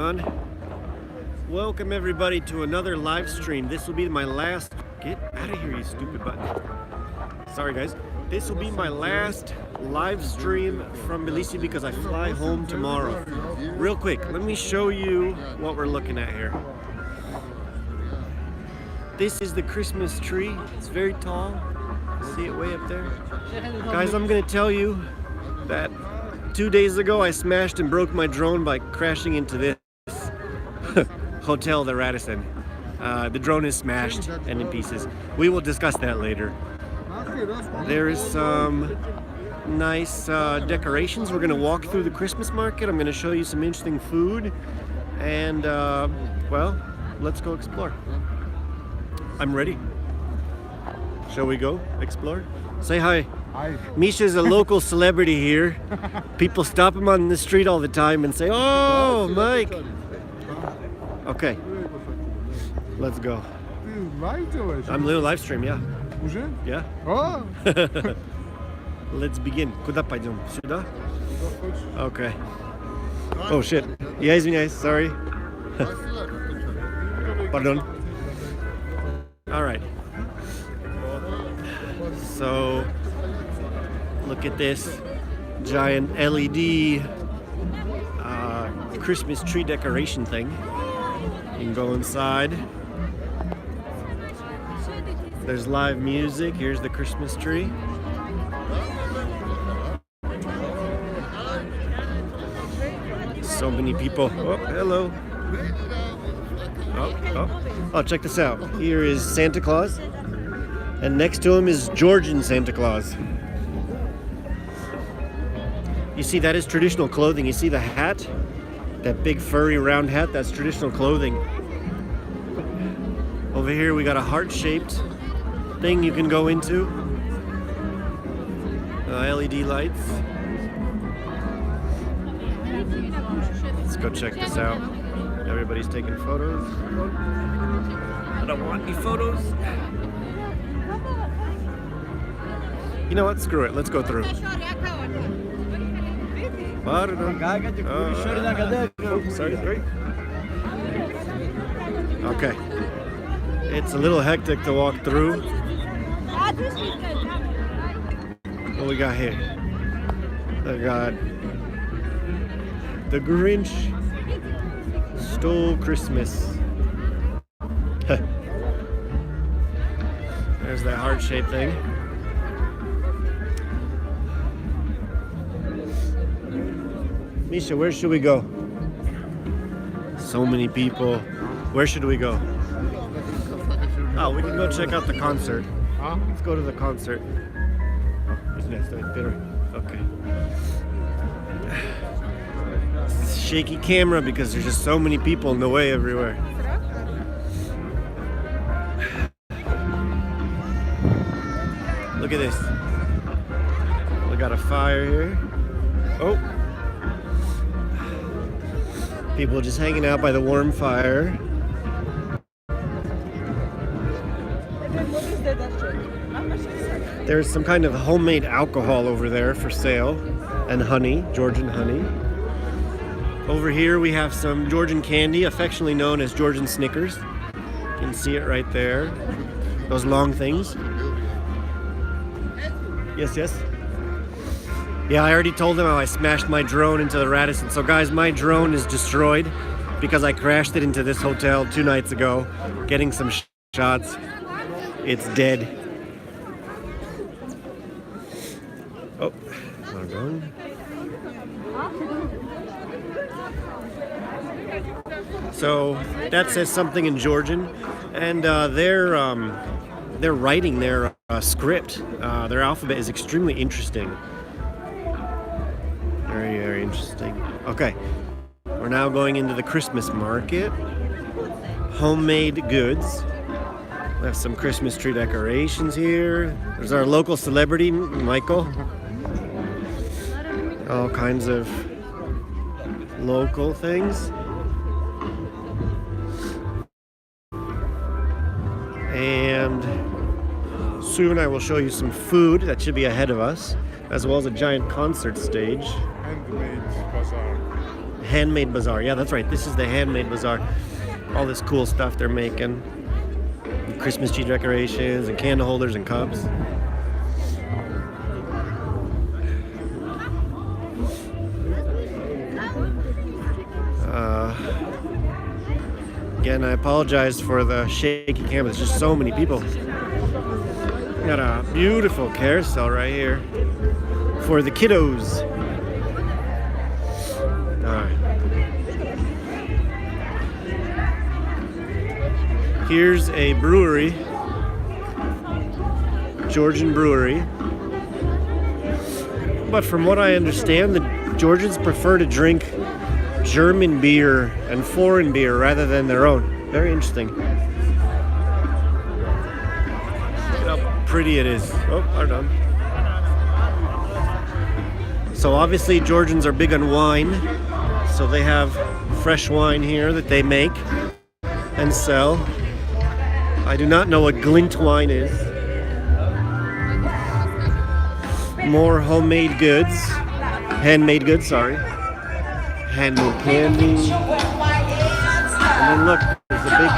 on. Welcome everybody to another live stream. This will be my last... Get out of here, you stupid button. Sorry guys. This will be my last live stream from Tbilisi because I fly home tomorrow. Real quick, let me show you what we're looking at here. This is the Christmas tree. It's very tall. See it way up there? Guys, I'm gonna tell you that 2 days ago I smashed and broke my drone by crashing into this hotel, the Radisson. The drone is smashed and in pieces. We will discuss that later. There is some nice decorations. We're gonna walk through the Christmas market. I'm gonna show you some interesting food. And well, let's go explore. I'm ready. Shall we go explore? Say hi. Hi. Misha's a local celebrity here. People stop him on the street all the time and say, "Oh, Mike." Okay. Let's go. I'm doing a live stream, yeah. Yeah. Oh. Let's begin. Куда пойдем? Сюда? Okay. Oh shit. Я извиняюсь, sorry. Pardon. All right. So, look at this giant LED Christmas tree decoration thing. You can go inside. There's live music. Here's the Christmas tree. So many people. Oh, hello. Oh, check this out. Here is Santa Claus. And next to him is Georgian Santa Claus. You see, that is traditional clothing. You see the hat? That big furry round hat, that's traditional clothing. Over here we got a heart-shaped thing you can go into. LED lights. Let's go check this out. Everybody's taking photos. I don't want any photos. You know what? Screw it. Let's go through. Sorry. Okay. It's a little hectic to walk through. What we got here? I got the Grinch stole Christmas. There's that heart-shaped thing. Misha, where should we go? So many people. Where should we go? Oh, we can go check out the concert. Let's go to the concert. Okay. Shaky camera because there's just so many people in the way everywhere. Look at this. We got a fire here. Oh. People just hanging out by the warm fire. There's some kind of homemade alcohol over there for sale, and honey, Georgian honey. Over here we have some Georgian candy, affectionately known as Georgian Snickers. You can see it right there. Those long things. Yes. Yeah, I already told them how I smashed my drone into the Radisson. So guys, my drone is destroyed because I crashed it into this hotel 2 nights ago, getting some shots. It's dead. Oh, not going. So that says something in Georgian, and they're writing their script. Their alphabet is extremely interesting. Very, very interesting. Okay, we're now going into the Christmas market. Homemade goods. We have some Christmas tree decorations here. There's our local celebrity, Michael. All kinds of local things. And soon I will show you some food that should be ahead of us, as well as a giant concert stage. Handmade bazaar. Handmade bazaar. Yeah, that's right. This is the handmade bazaar. All this cool stuff they're making. Christmas tree decorations and candle holders and cups. Again, I apologize for the shaky camera. There's just so many people. Got a beautiful carousel right here for the kiddos. Alright. Here's a brewery. Georgian brewery. But from what I understand, the Georgians prefer to drink German beer and foreign beer rather than their own. Very interesting. Look at how pretty it is. Oh, pardon. So obviously Georgians are big on wine. So they have fresh wine here that they make and sell. I do not know what glint wine is. More homemade goods. Handmade goods, sorry. Handmade candy. And then look, there's a big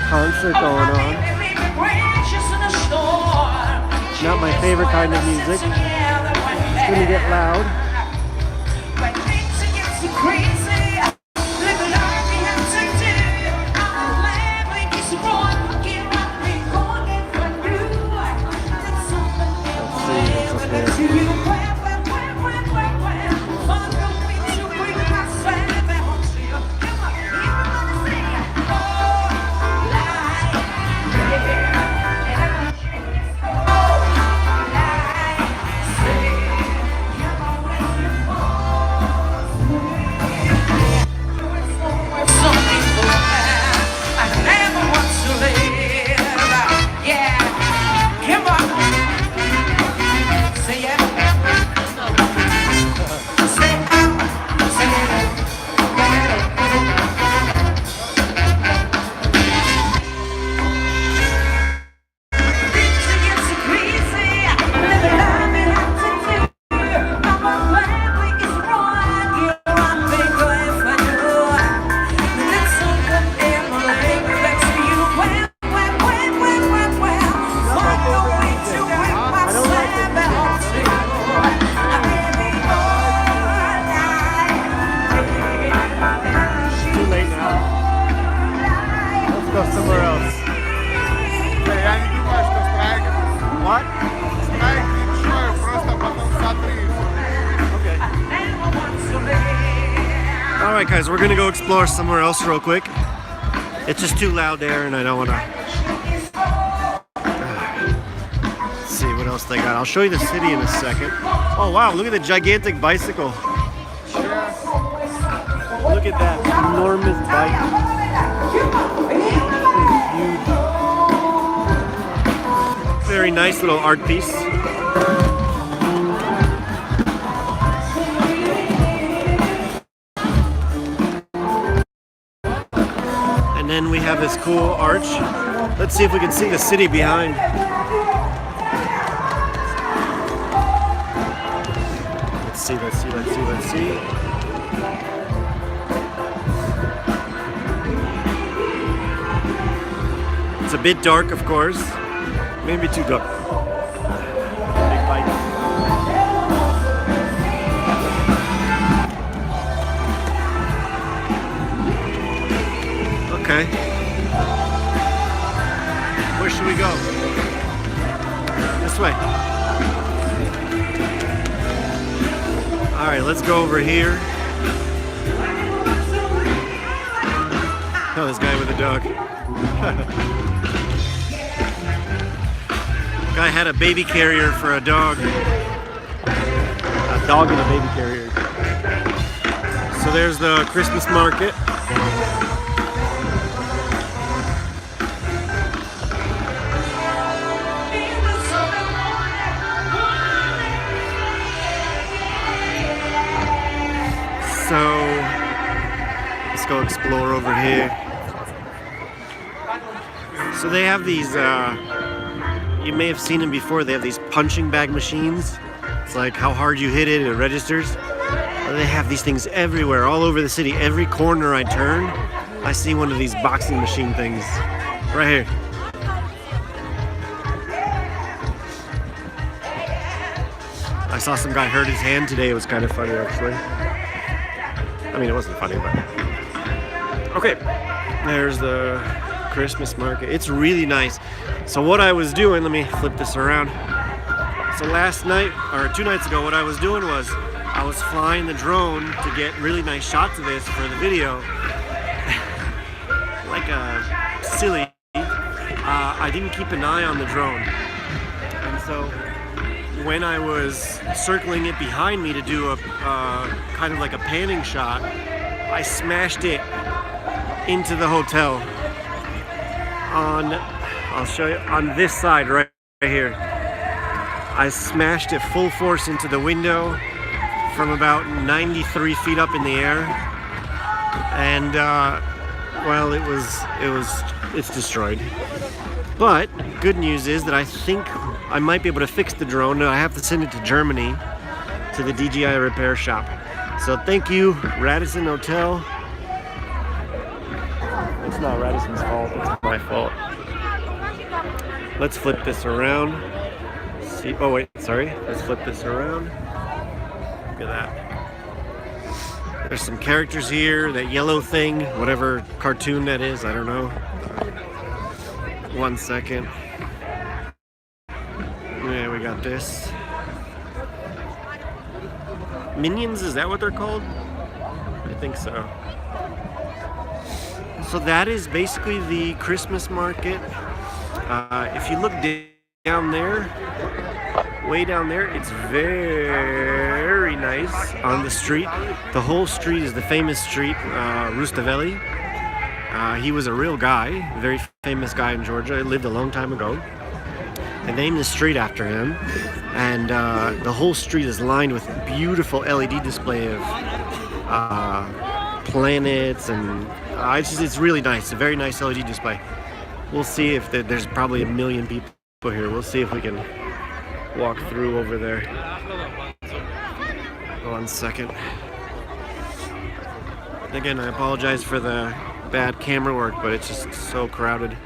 concert going on. Not my favorite kind of music. It's gonna get loud. Alright guys, we're gonna go explore somewhere else real quick. It's just too loud there and I don't wanna... Let's see what else they got. I'll show you the city in a second. Oh wow, look at the gigantic bicycle. Look at that enormous bike. Huge. Very nice little art piece. And then we have this cool arch. Let's see if we can see the city behind. Let's see. It's a bit dark, of course. Maybe too dark. Big bike. Okay. Where should we go? This way. Alright, let's go over here. Oh, this guy with a dog. Guy had a baby carrier for a dog. A dog and a baby carrier. So there's the Christmas market. So let's go explore over here. So they have these, you may have seen them before, they have these punching bag machines. It's like how hard you hit it, it registers. They have these things everywhere, all over the city. Every corner I turn, I see one of these boxing machine things. Right here. I saw some guy hurt his hand today. It was kind of funny, actually. I mean, it wasn't funny, but... Okay, there's the Christmas market. It's really nice. So what I was doing, let me flip this around. So last night, or 2 nights ago, what I was doing was I was flying the drone to get really nice shots of this for the video. Like silly, I didn't keep an eye on the drone. And so when I was circling it behind me to do a kind of like a panning shot, I smashed it into the hotel on, I'll show you, on this side right here. I smashed it full force into the window from about 93 feet up in the air, and well, it's destroyed. But good news is that I think I might be able to fix the drone. I have to send it to Germany to the DJI repair shop. So thank you, Radisson Hotel. It's not Radisson's fault, it's my fault. Let's flip this around. See, oh wait, sorry. Let's flip this around. Look at that. There's some characters here, that yellow thing, whatever cartoon that is, I don't know. 1 second. Yeah, we got this. Minions, is that what they're called? I think so. So that is basically the Christmas market. If you look down there, way down there, it's very nice on the street. The whole street is the famous street, Rustaveli. He was a real guy, a very famous guy in Georgia. He lived a long time ago. They named the street after him, and the whole street is lined with beautiful LED display of planets, and it's really nice. A very nice LED display. We'll see if there's probably 1 million people here. We'll see if we can walk through over there. 1 second. Again, I apologize for the bad camera work, but it's just so crowded.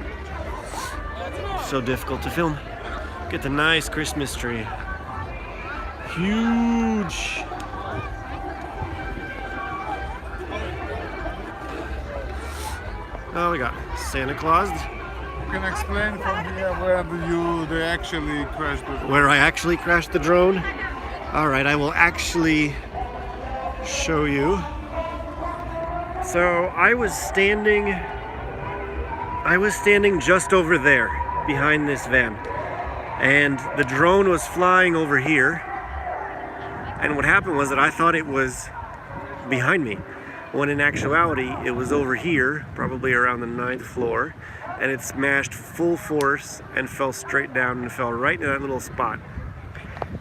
So difficult to film. Get the nice Christmas tree. Huge. Oh, we got Santa Claus. You can explain from here where they actually crashed the drone. Where I actually crashed the drone? Alright, I will actually show you. So I was standing just over there behind this van, and the drone was flying over here, and what happened was that I thought it was behind me, when in actuality it was over here, probably around the 9th floor, and it smashed full force and fell straight down and fell right in that little spot.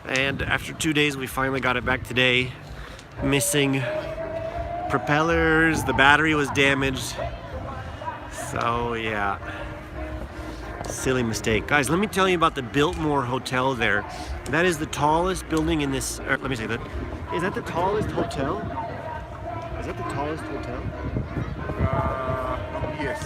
And after 2 days we finally got it back today. Missing propellers, the battery was damaged, so yeah, silly mistake. Guys, let me tell you about the Biltmore Hotel there. That is the tallest building in this, let me say that. Is that the tallest hotel? Is that the tallest hotel? Yes.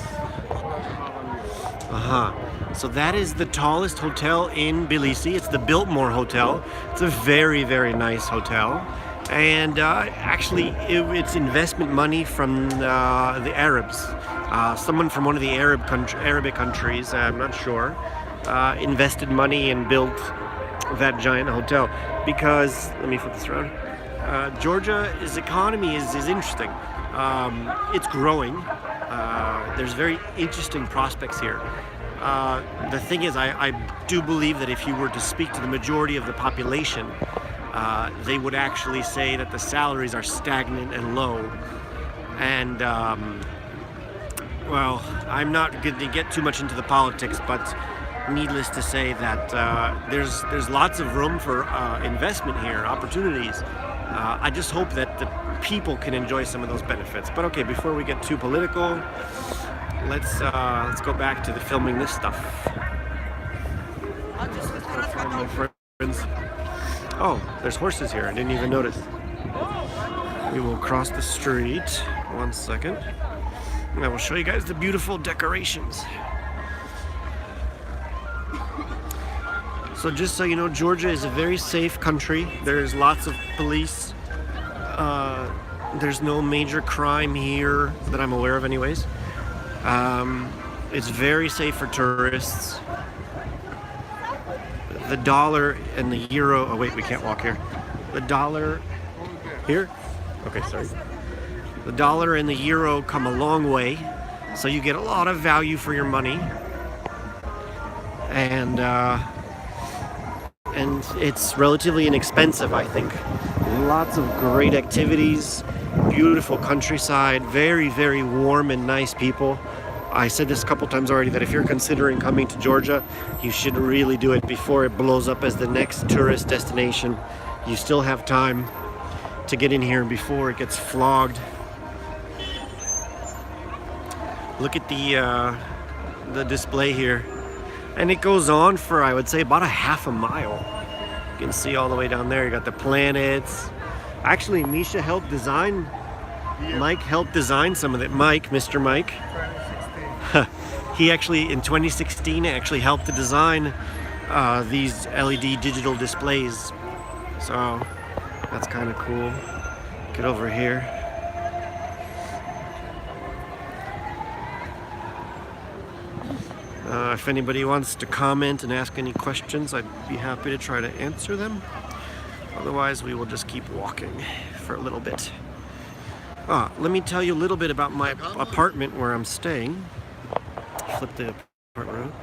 So that is the tallest hotel in Tbilisi. It's the Biltmore Hotel. It's a very, very nice hotel. And actually, it's investment money from the Arabs. Someone from one of the Arabic countries, I'm not sure, invested money and built that giant hotel. Because, let me flip this around. Georgia's economy is interesting. It's growing. There's very interesting prospects here. The thing is, I do believe that if you were to speak to the majority of the population, they would actually say that the salaries are stagnant and low. And, well, I'm not going to get too much into the politics, but needless to say that there's lots of room for investment here, opportunities. I just hope that the people can enjoy some of those benefits. But okay, before we get too political, let's go back to the filming this stuff. Let's go find my friends. Oh, there's horses here. I didn't even notice. We will cross the street. 1 second. And I will show you guys the beautiful decorations. So just so you know, Georgia is a very safe country. There's lots of police. There's no major crime here that I'm aware of anyways. It's very safe for tourists. The dollar and the euro, oh wait, we can't walk here. The dollar, here? Okay, sorry. The dollar and the euro come a long way, so you get a lot of value for your money. And it's relatively inexpensive, I think. Lots of great activities, beautiful countryside, very, very warm and nice people. I said this a couple times already that if you're considering coming to Georgia, you should really do it before it blows up as the next tourist destination. You still have time to get in here before it gets flogged. Look at the display here. And it goes on for, I would say, about a half a mile. You can see all the way down there. You got the planets. Actually, Misha helped design. Mike helped design some of it. Mr. Mike. He actually, in 2016, actually helped to design these LED digital displays. So that's kind of cool. Get over here. If anybody wants to comment and ask any questions, I'd be happy to try to answer them. Otherwise, we will just keep walking for a little bit. Let me tell you a little bit about my apartment where I'm staying. Flip the apartment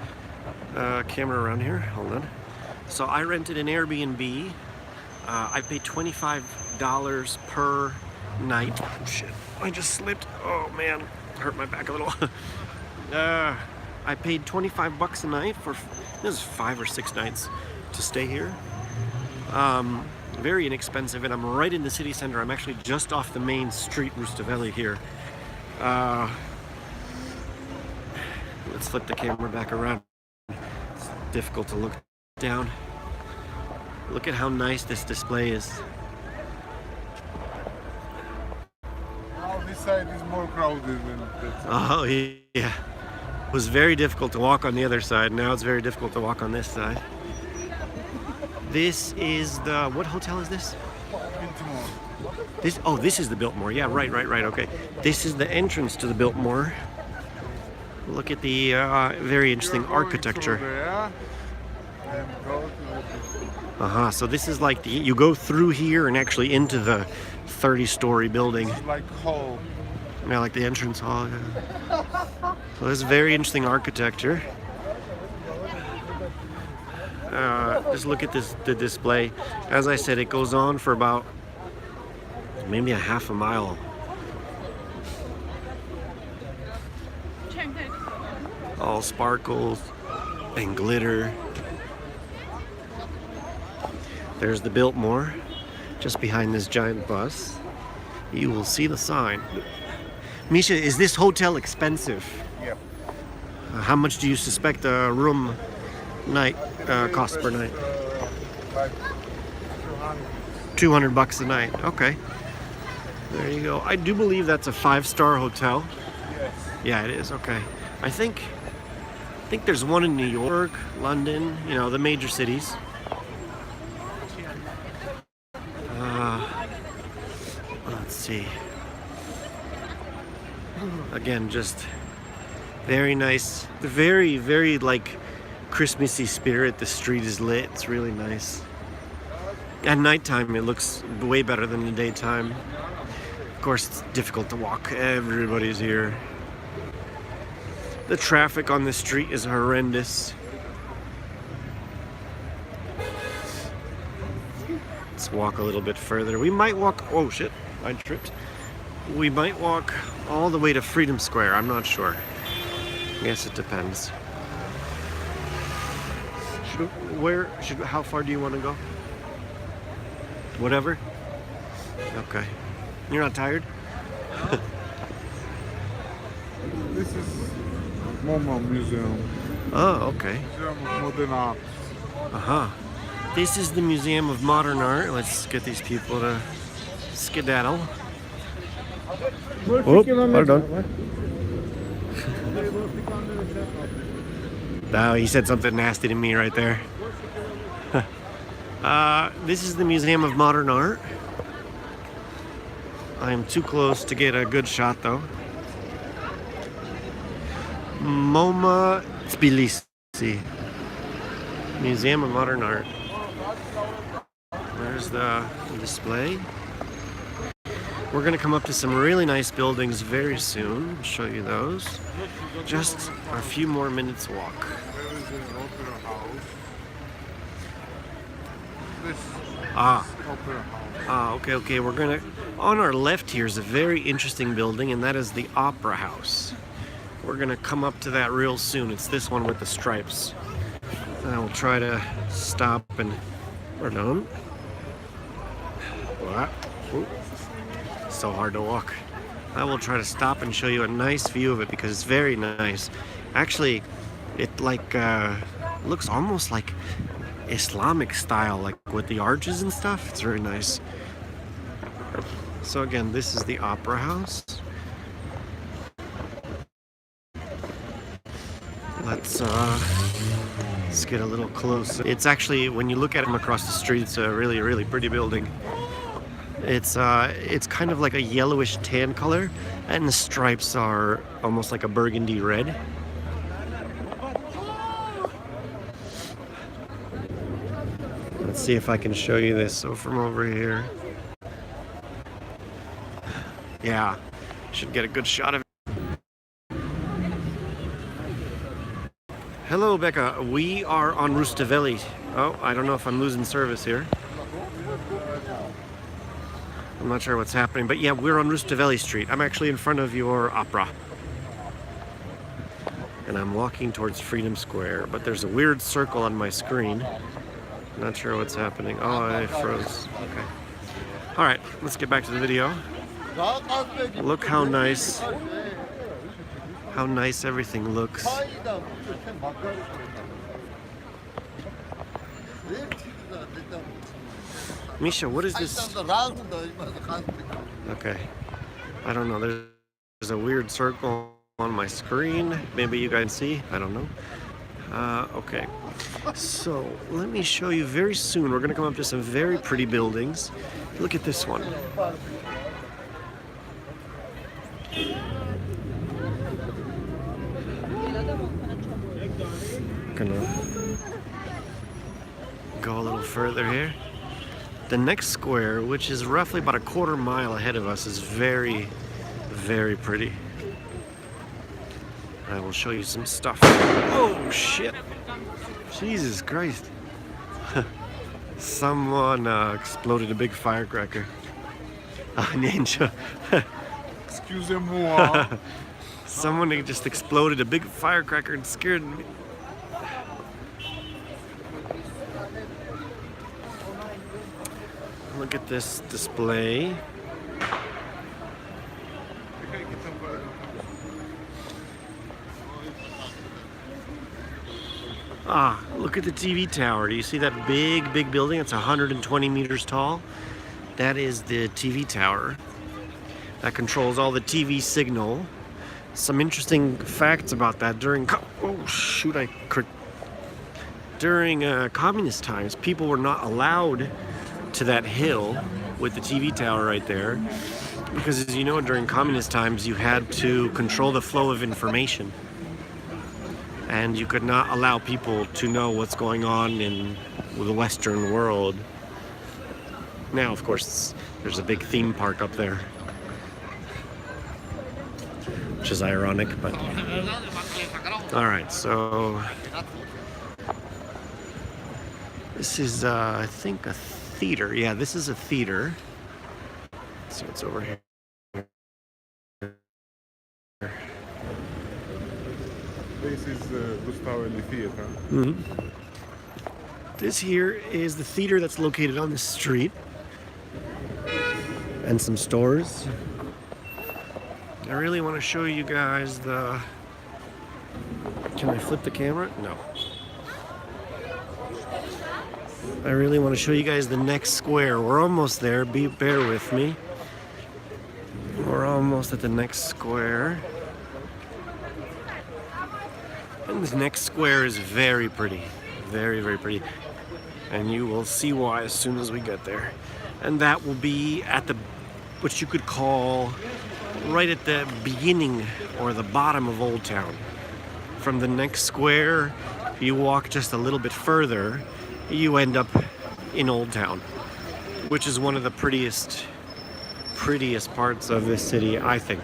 around. Camera around here. Hold on. So I rented an Airbnb. I paid $25 per night. Oh, shit, I just slipped. Oh man, hurt my back a little. I paid 25 bucks a night for, this is 5 or 6 nights to stay here. Very inexpensive, and I'm right in the city center. I'm actually just off the main street, Rustaveli here. Let's flip the camera back around. It's difficult to look down. Look at how nice this display is. Now this side is more crowded than that side. Oh yeah. It was very difficult to walk on the other side. Now it's very difficult to walk on this side. This is the, what hotel is this? This is the Biltmore. Yeah, right, okay. This is the entrance to the Biltmore. Look at the very interesting architecture. So this is like you go through here and actually into the 30-story building. It's like hall. Yeah, like the entrance hall. Yeah. So this is very interesting architecture. Just look at the display. As I said, it goes on for about maybe a half a mile. All sparkles and glitter. There's the Biltmore, just behind this giant bus. You will see the sign. Misha, is this hotel expensive? Yep. How much do you suspect a room night cost per night? Like 200 bucks a night. Okay. There you go. I do believe that's a 5-star hotel. yes. Yeah, it is. Okay. I think there's one in New York, London, you know, the major cities. Let's see. Again, just very nice. Very, very like Christmassy spirit. The street is lit. It's really nice. At nighttime, it looks way better than the daytime. Of course, it's difficult to walk. Everybody's here. The traffic on the street is horrendous. Let's walk a little bit further. We might walk, oh shit, I tripped. We might walk all the way to Freedom Square. I'm not sure. I guess it depends. How far do you want to go? Whatever? Okay. You're not tired? This is MoMA Museum. Oh, okay. Museum of Modern Art. This is the Museum of Modern Art. Let's get these people to skedaddle. Oh, pardon. Now he said something nasty to me right there. This is the Museum of Modern Art. I am too close to get a good shot though. MoMA Tbilisi. Museum of Modern Art. There's the display. We're going to come up to some really nice buildings very soon. I'll show you those. Just a few more minutes walk. There is an opera house. This opera house. Okay. We're going to... On our left here is a very interesting building, and that is the Opera House. We're going to come up to that real soon. It's this one with the stripes. I will try to stop and... Pardon. What? Ooh. So hard to walk. I will try to stop and show you a nice view of it because it's very nice. Actually, it looks almost like Islamic style, like with the arches and stuff. It's very nice. So again, this is the Opera House. Let's get a little closer. It's actually, when you look at them across the street, it's a really, really pretty building. It's kind of like a yellowish tan color, and the stripes are almost like a burgundy red. Let's see if I can show you this. So from over here, yeah, should get a good shot of it. Hello, Becca. We are on Rustaveli. Oh, I don't know if I'm losing service here. I'm not sure what's happening, but yeah, we're on Rustaveli Street. I'm actually in front of your opera. And I'm walking towards Freedom Square, but there's a weird circle on my screen. Not sure what's happening. Oh, I froze. Okay. All right, let's get back to the video. Look how nice everything looks. Misha, what is this? Okay. I don't know. There's a weird circle on my screen. Maybe you guys see. I don't know. Okay. So, let me show you very soon. We're going to come up to some very pretty buildings. Look at this one. Gonna go a little further here. The next square, which is roughly about a quarter mile ahead of us, is very, very pretty. I will show you some stuff. Oh shit! Jesus Christ! Someone exploded a big firecracker. Ninja. Excusez-moi. Someone just exploded a big firecracker and scared me. Look at this display. Look at the TV tower. Do you see that big building? It's 120 meters tall. That is the TV tower. That controls all the TV signal. Some interesting facts about that. During communist times, people were not allowed to that hill with the TV tower right there, because as you know, during communist times you had to control the flow of information, and you could not allow people to know what's going on in the Western world. Now, of course, there's a big theme park up there, which is ironic, but all right. So this is I think a theater. Yeah, this is a theater. Let's see what's over here. This is Rustaveli Theater. Mm-hmm. This here is the theater that's located on this street, and some stores. I really want to show you guys the... Can I flip the camera? No. I really want to show you guys the next square. We're almost there. Bear with me. We're almost at the next square. And this next square is very pretty. Very, very pretty. And you will see why as soon as we get there. And that will be at the, what you could call, right at the beginning or the bottom of Old Town. From the next square, you walk just a little bit further, you end up in Old Town, which is one of the prettiest parts of this city, I think.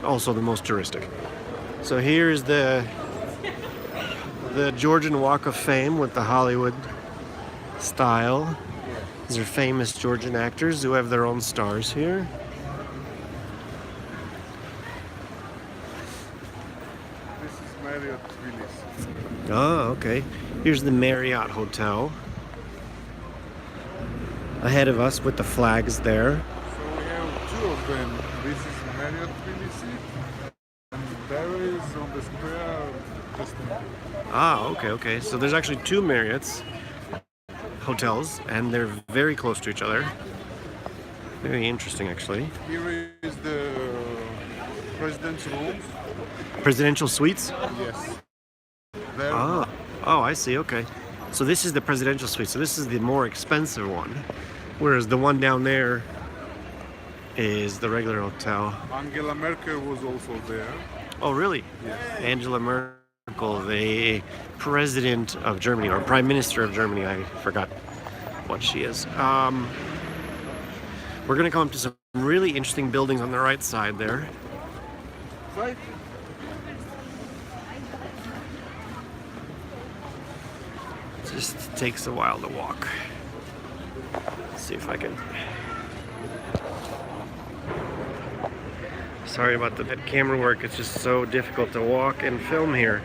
Also the most touristic. So here's the Georgian Walk of Fame with the Hollywood style. These are famous Georgian actors who have their own stars here. This is Marriott Tbilisi. Oh, okay. Here's the Marriott Hotel. Ahead of us with the flags there. So we have two of them. This is Marriott Tbilisi, and there is on the square just Ah, okay. So there's actually two Marriotts hotels, and they're very close to each other. Very interesting, actually. here is the president's room. Presidential suites? Yes. There. Oh, I see, okay. So this is the presidential suite, so this is the more expensive one. Whereas the one down there is the regular hotel. Angela Merkel was also there. Oh, really? Yes. Angela Merkel, the president of Germany, or prime minister of Germany, I forgot what she is. We're gonna come up to some really interesting buildings on the right side there. Right. Just takes a while to walk. Let's see if I can. Sorry about the bad camera work, it's just so difficult to walk and film here.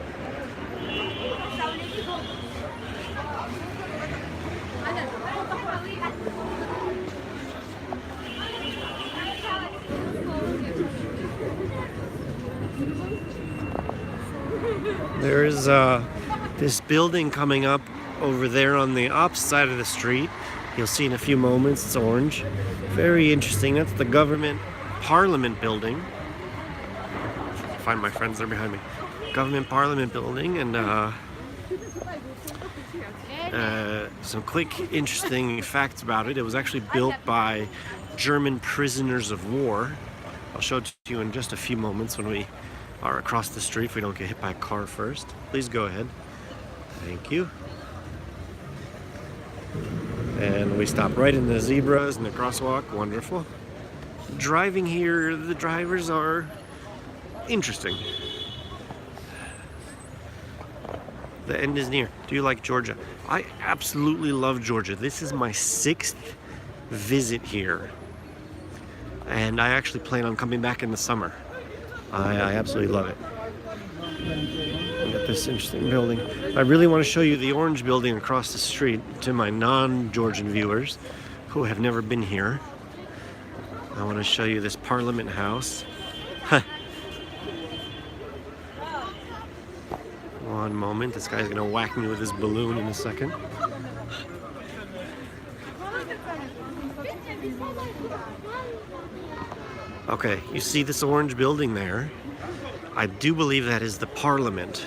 There's this building coming up over there on the opposite side of the street. You'll see in a few moments, it's orange. Very interesting, that's the government parliament building. Find my friends, they're behind me. Government parliament building, and some quick interesting facts about it. It was actually built by German prisoners of war. I'll show it to you in just a few moments when we are across the street, if we don't get hit by a car first. Please go ahead. Thank you. And we stop right in the zebras and the crosswalk. Wonderful. Driving here, the drivers are interesting. The end is near. Do you like Georgia? I absolutely love Georgia. This is my 6th visit here. And I actually plan on coming back in the summer. I absolutely love it. Look at this interesting building. I really want to show you the orange building across the street to my non-Georgian viewers who have never been here. I want to show you this Parliament House. One moment, this guy's gonna whack me with his balloon in a second. Okay, you see this orange building there? I do believe that is the Parliament.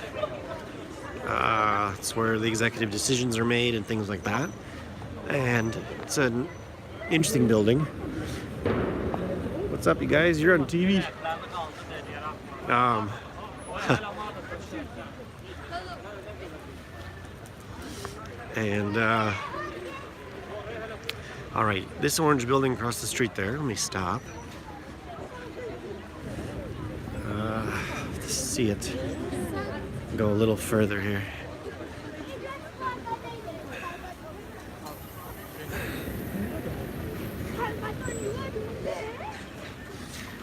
It's where the executive decisions are made and things like that. And it's an interesting building. What's up, you guys? You're on TV? And all right, this orange building across the street there. Let me stop. To see it. Go a little further here.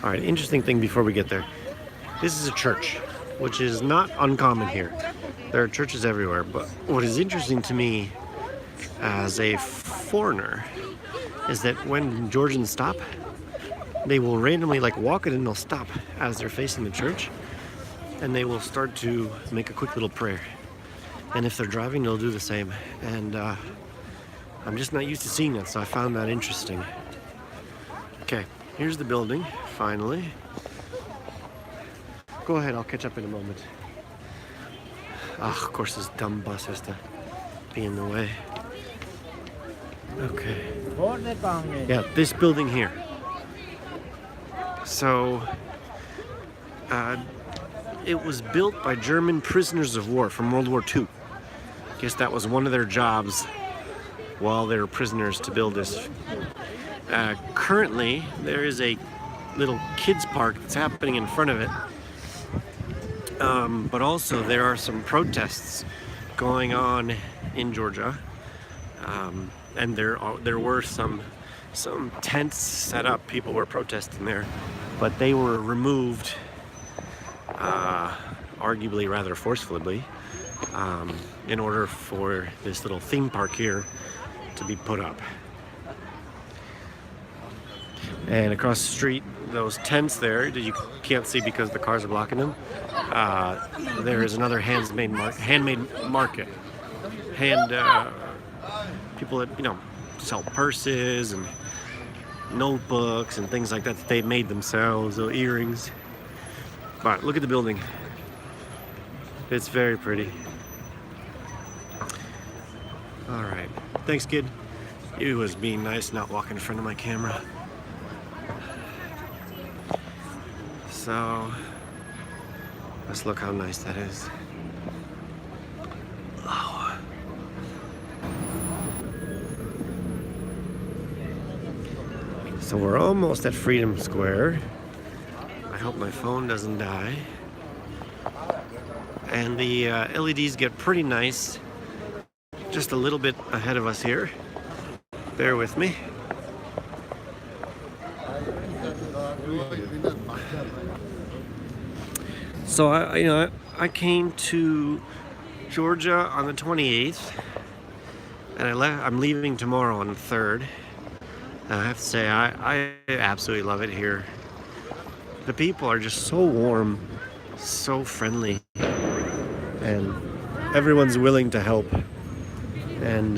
All right, interesting thing before we get there. This is a church, which is not uncommon here. There are churches everywhere, but what is interesting to me as a foreigner is that when Georgians stop, they will randomly walk it and they'll stop as they're facing the church, and they will start to make a quick little prayer. And if they're driving, they'll do the same. And I'm just not used to seeing that, so I found that interesting. Okay, Here's the building, finally. Go ahead, I'll catch up in a moment. Ah, of course this dumb bus has to be in the way. Okay. Yeah, this building here. So, it was built by German prisoners of war from World War II. I guess that was one of their jobs while they were prisoners, to build this. Currently, there is a little kids park that's happening in front of it. But also there are some protests going on in Georgia. And there were some tents set up. People were protesting there, but they were removed, arguably rather forcefully, in order for this little theme park here to be put up. And across the street, those tents there that you can't see because the cars are blocking them, there is another handmade market. People that, you know, sell purses and notebooks and things like that they made themselves, or earrings. But look at the building. It's very pretty. All right. Thanks, kid. It was being nice not walking in front of my camera. So, let's look how nice that is. Oh. So we're almost at Freedom Square. I hope my phone doesn't die. And the LEDs get pretty nice. Just a little bit ahead of us here. Bear with me. So I came to Georgia on the 28th, and I'm leaving tomorrow on the 3rd. And I have to say, I absolutely love it here. The people are just so warm, so friendly, and everyone's willing to help. And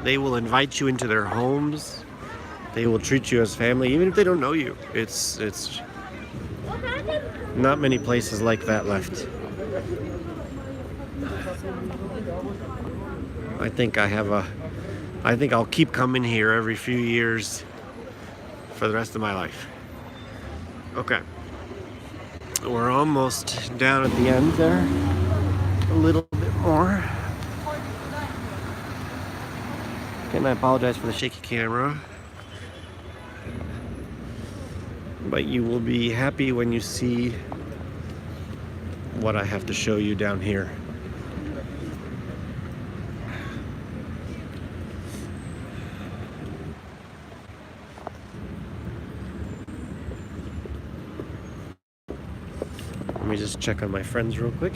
they will invite you into their homes. They will treat you as family, even if they don't know you. It's not many places like that left. I think I'll keep coming here every few years for the rest of my life. Okay. We're almost down at the end there. A little bit more. And I apologize for the shaky camera. But you will be happy when you see what I have to show you down here. Let me just check on my friends real quick.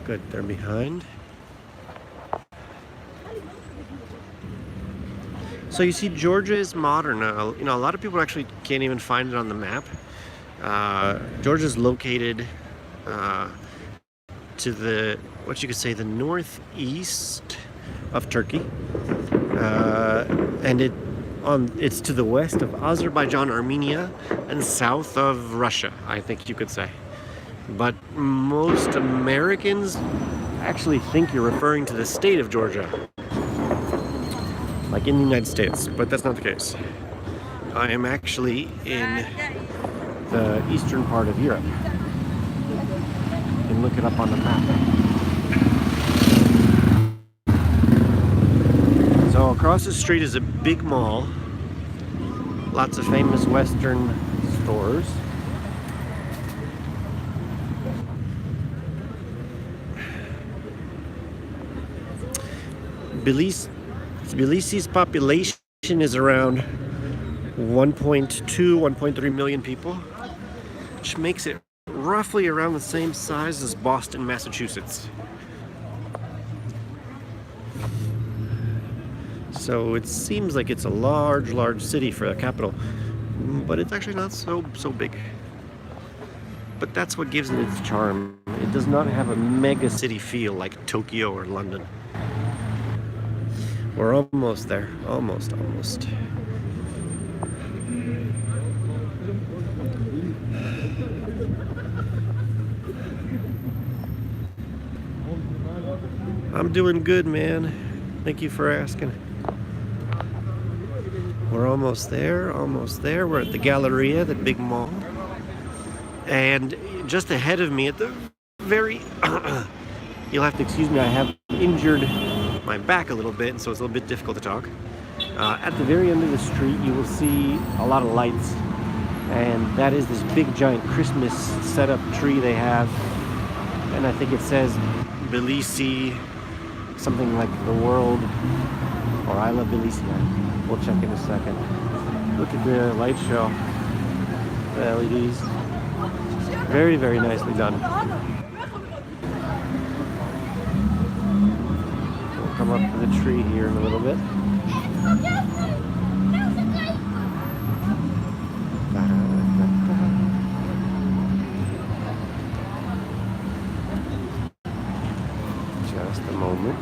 Good, they're behind. So you see, Georgia is modern. You know, a lot of people actually can't even find it on the map. Georgia is located to the, what you could say, the northeast of Turkey, and it's to the west of Azerbaijan, Armenia, and south of Russia, I think you could say. But most Americans actually think you're referring to the state of Georgia, like in the United States, but that's not the case. I am actually in the eastern part of Europe. You can look it up on the map. So across the street is a big mall, lots of famous Western stores. Tbilisi's population is around 1.3 million people, which makes it roughly around the same size as Boston, Massachusetts. So it seems like it's a large city for a capital, but it's actually not so big. But that's what gives it its charm. It does not have a mega city feel like Tokyo or London. We're almost there. Almost. I'm doing good, man. Thank you for asking. We're almost there, almost there. We're at the Galleria, the big mall. And just ahead of me at the very... You'll have to excuse me, I have injured my back a little bit, and so it's a little bit difficult to talk. At the very end of the street, you will see a lot of lights. And that is this big, giant Christmas setup tree they have. And I think it says Tbilisi, something like the world, or I love Tbilisi. We'll check in a second. Look at the light show. The LEDs. Very, very nicely done. We'll come up to the tree here in a little bit. Just a moment.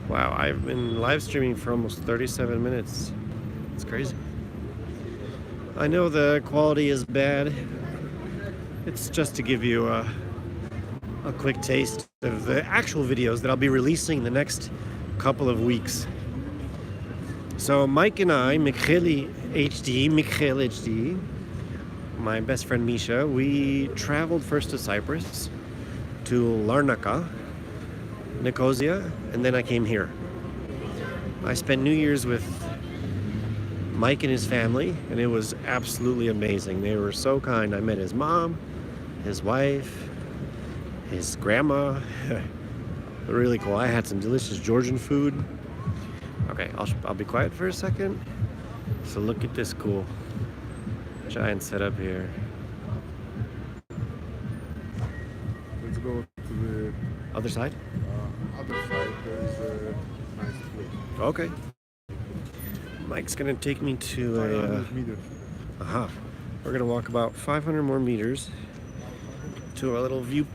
Wow, I've been live streaming for almost 37 minutes. It's crazy. I know the quality is bad. It's just to give you a quick taste of the actual videos that I'll be releasing the next couple of weeks. So Mike and I, Michael HD, my best friend Misha, we traveled first to Cyprus, to Larnaca, Nicosia, and then I came here. I spent New Year's with Mike and his family, and it was absolutely amazing. They were so kind. I met his mom, his wife, his grandma. Really cool. I had some delicious Georgian food. Okay, I'll be quiet for a second. So look at this cool giant setup here. Let's go to the Other side? other side. There is a nice pool. Okay. Mike's gonna take me to 500 meters. We're gonna walk about 500 more meters to a little view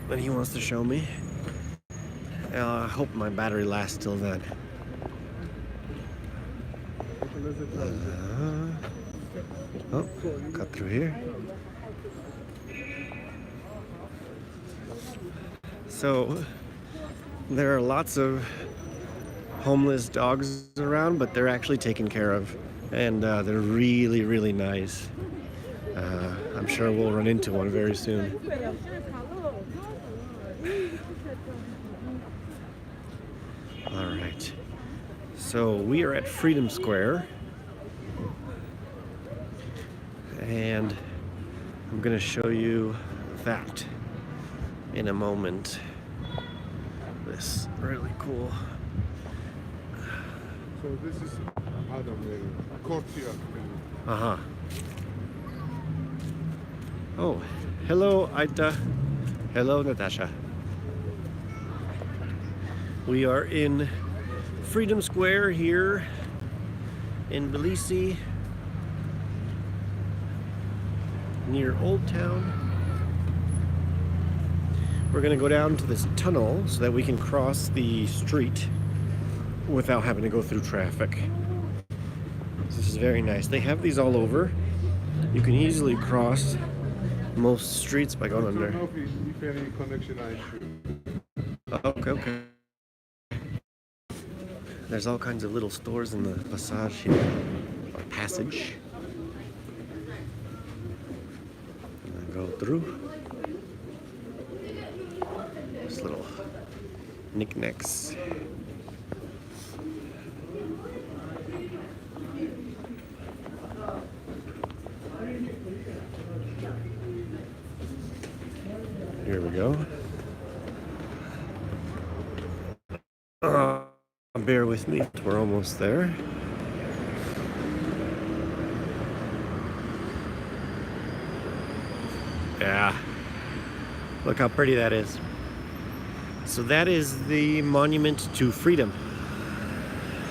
that he wants to show me. I hope my battery lasts till then. Oh, cut through here. So there are lots of homeless dogs around, but they're actually taken care of, and they're really, really nice. I'm sure we'll run into one very soon. All right, so we are at Freedom Square, and I'm gonna show you that in a moment. This really cool. So this is other courtyard. Oh, hello Aita. Hello Natasha. We are in Freedom Square here in Tbilisi, near Old Town. We're gonna go down to this tunnel so that we can cross the street without having to go through traffic. This is very nice. They have these all over. You can easily cross most streets by going under. I don't know if any connection I should. Okay. There's all kinds of little stores in the passage here, or passage. And I go through. This little knickknacks. Here we go. Bear with me, we're almost there. Yeah, look how pretty that is. So that is the Monument to Freedom,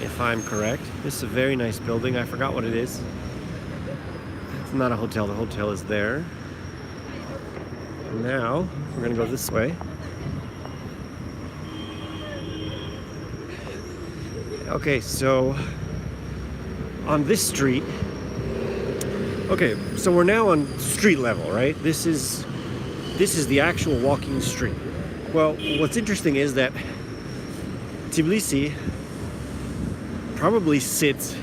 if I'm correct. This is a very nice building. I forgot what it is. It's not a hotel, the hotel is there. Now, we're gonna go this way. Okay, so on this street, okay, so we're now on street level, right? This is This is the actual walking street. Well, what's interesting is that Tbilisi probably sits,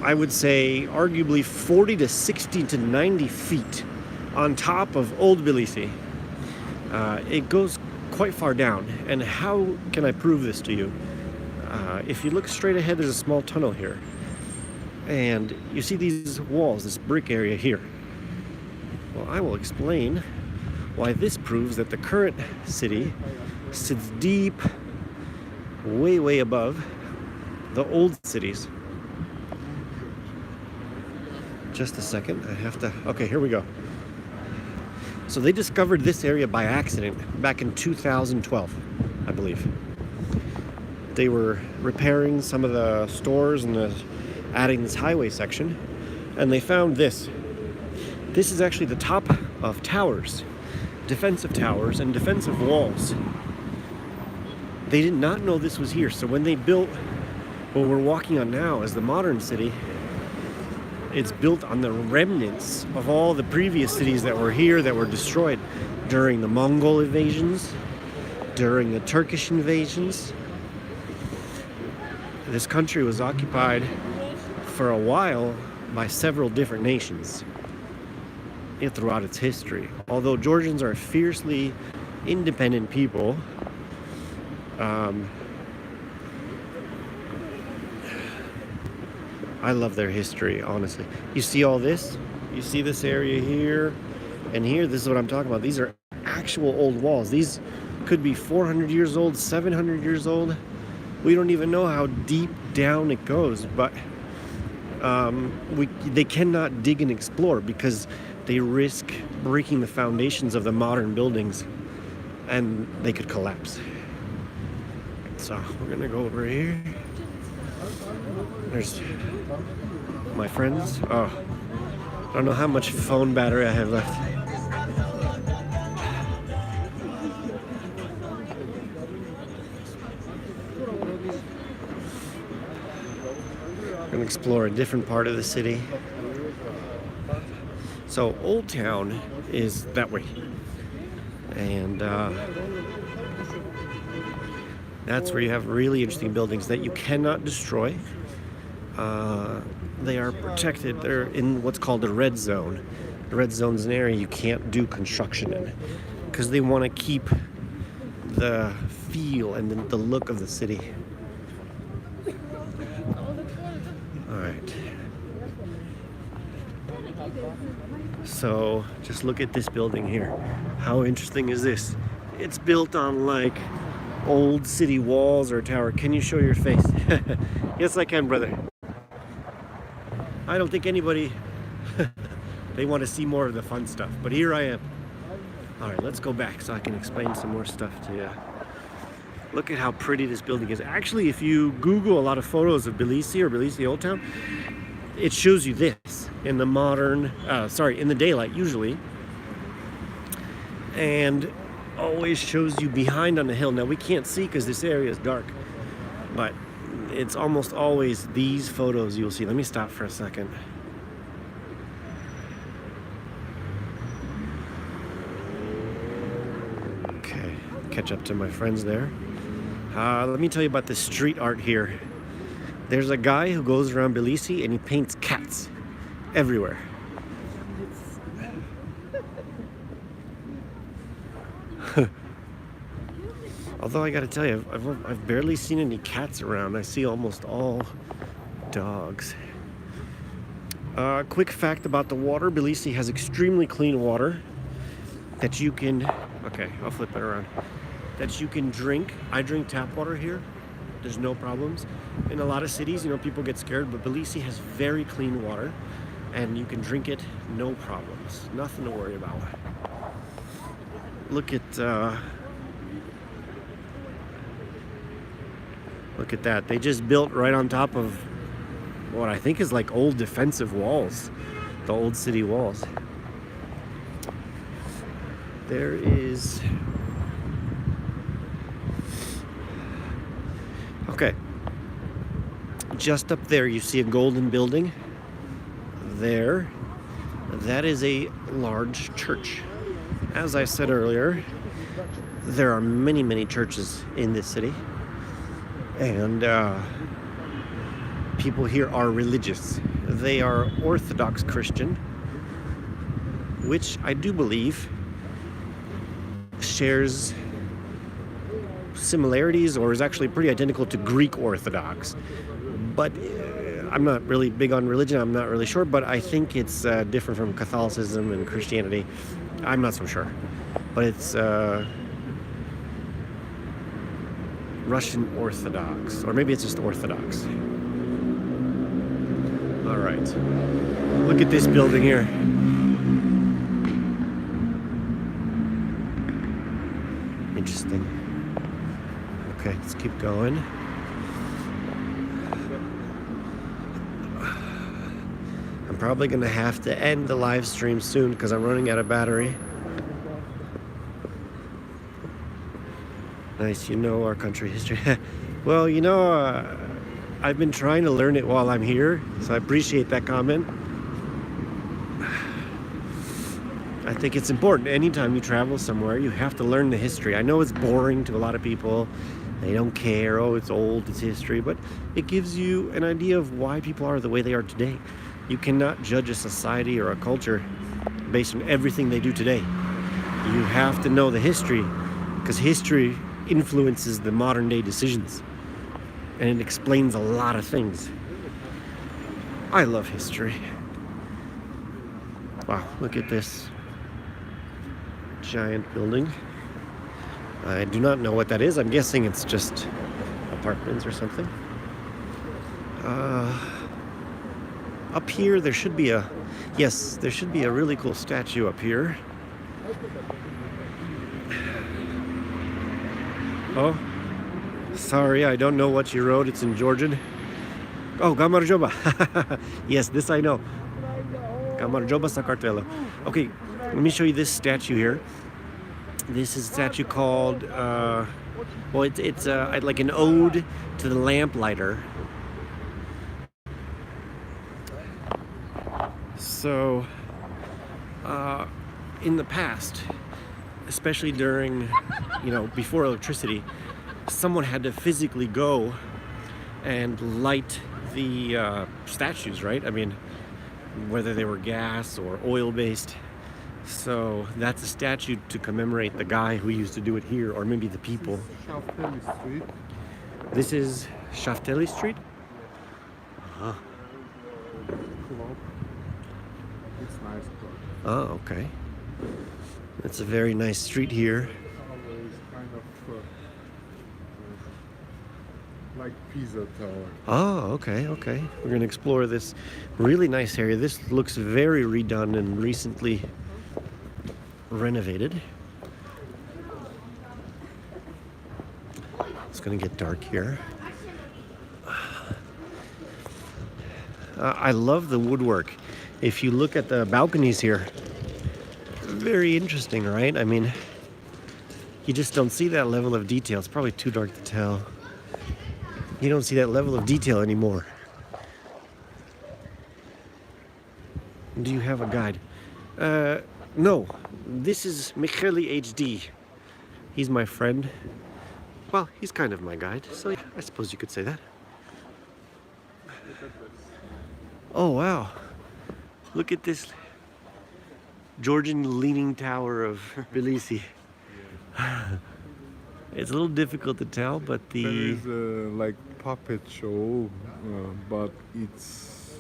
I would say, arguably 40 to 60 to 90 feet on top of Old Tbilisi. It goes quite far down. And how can I prove this to you? If you look straight ahead, there's a small tunnel here. And you see these walls, this brick area here. Well, I will explain why this proves that the current city sits deep, way, way above the old cities. Just a second, I have to, okay, here we go. So they discovered this area by accident back in 2012, I believe. They were repairing some of the stores and adding this highway section, and they found this. This is actually the top of towers, defensive towers and defensive walls. They did not know this was here, so when they built what we're walking on now as the modern city, it's built on the remnants of all the previous cities that were here that were destroyed during the Mongol invasions, during the Turkish invasions. This country was occupied for a while by several different nations throughout its history. Although Georgians are a fiercely independent people, I love their history, honestly. You see all this? You see this area here and here? This is what I'm talking about. These are actual old walls. These could be 400 years old, 700 years old. We don't even know how deep down it goes, but they cannot dig and explore because they risk breaking the foundations of the modern buildings and they could collapse. So we're gonna go over here. There's my friends. Oh, I don't know how much phone battery I have left. I'm gonna explore a different part of the city. So Old Town is that way, and that's where you have really interesting buildings that you cannot destroy. They are protected. They're in what's called the red zone. The red zone is an area you can't do construction in because they want to keep the feel and the look of the city. All right. So just look at this building here. How interesting is this? It's built on like old city walls or a tower. Can you show your face? Yes, I can, brother. I don't think anybody, they want to see more of the fun stuff, but here I am. All right, let's go back so I can explain some more stuff to you. Look at how pretty this building is. Actually, if you Google a lot of photos of Tbilisi or Tbilisi Old Town, it shows you this in the modern, in the daylight usually, and always shows you behind on the hill. Now we can't see because this area is dark, but it's almost always these photos you'll see. Let me stop for a second. Okay, catch up to my friends there. Let me tell you about the street art here. There's a guy who goes around Tbilisi and he paints cats everywhere. Although I gotta tell you, I've barely seen any cats around. I see almost all dogs. Quick fact about the water. Tbilisi has extremely clean water that you can, okay, I'll flip it around, that you can drink. I drink tap water here. There's no problems. In a lot of cities, people get scared, but Tbilisi has very clean water and you can drink it, no problems. Nothing to worry about. Look at that. They just built right on top of what I think is like old defensive walls, the old city walls. There is, okay, just up there you see a golden building there. That is a large church. as I said earlier, there are many, many churches in this city, and people here are religious. They are Orthodox Christian, which I do believe shares similarities or is actually pretty identical to Greek Orthodox. But I'm not really big on religion, I'm not really sure, but I think it's different from Catholicism and Christianity. I'm not so sure. But it's Russian Orthodox, or maybe it's just Orthodox. All right, look at this building here. Interesting. Okay, let's keep going. I'm probably gonna have to end the live stream soon because I'm running out of battery. Nice, you know our country history. Well, you know, I've been trying to learn it while I'm here, so I appreciate that comment. I think it's important. Anytime you travel somewhere, you have to learn the history. I know it's boring to a lot of people. They don't care. Oh, it's old, it's history. But it gives you an idea of why people are the way they are today. You cannot judge a society or a culture based on everything they do today. You have to know the history, because history influences the modern day decisions. And it explains a lot of things. I love history. Wow, look at this giant building. I do not know what that is. I'm guessing it's just apartments or something. Up here there should be a, yes, there should be a really cool statue up here. Oh, sorry, I don't know what you wrote. It's in Georgian. Oh, Gamarjoba. Yes, this I know. Gamarjoba Sakartvelo. Okay, let me show you this statue here. This is a statue called, well, it's like an ode to the lamplighter. So, in the past, especially during, you know, before electricity, someone had to physically go and light the statues, right? I mean, whether they were gas or oil-based. So that's a statue to commemorate the guy who used to do it here, or maybe the people. Shafteli Street. This is Shafteli Street? Uh-huh. Club. It's nice club. Oh, okay. It's a very nice street here. It's kind of like Pisa Tower. Oh, okay, okay. We're gonna explore this really nice area. This looks very redone and recently renovated. It's gonna get dark here. I love the woodwork. If you look at the balconies here, very interesting, right? I mean, you just don't see that level of detail. It's probably too dark to tell. You don't see that level of detail anymore. Do you have a guide? No. This is Micheli HD. He's my friend. Well, he's kind of my guide, so yeah, I suppose you could say that. Oh, wow. Look at this Georgian Leaning Tower of Tbilisi. It's a little difficult to tell, but There is a like puppet show, but it's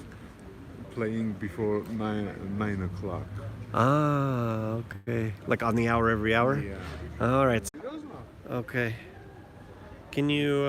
playing before 9 o'clock. Ah, okay. Like on the hour every hour? Yeah. All right. Okay. Can you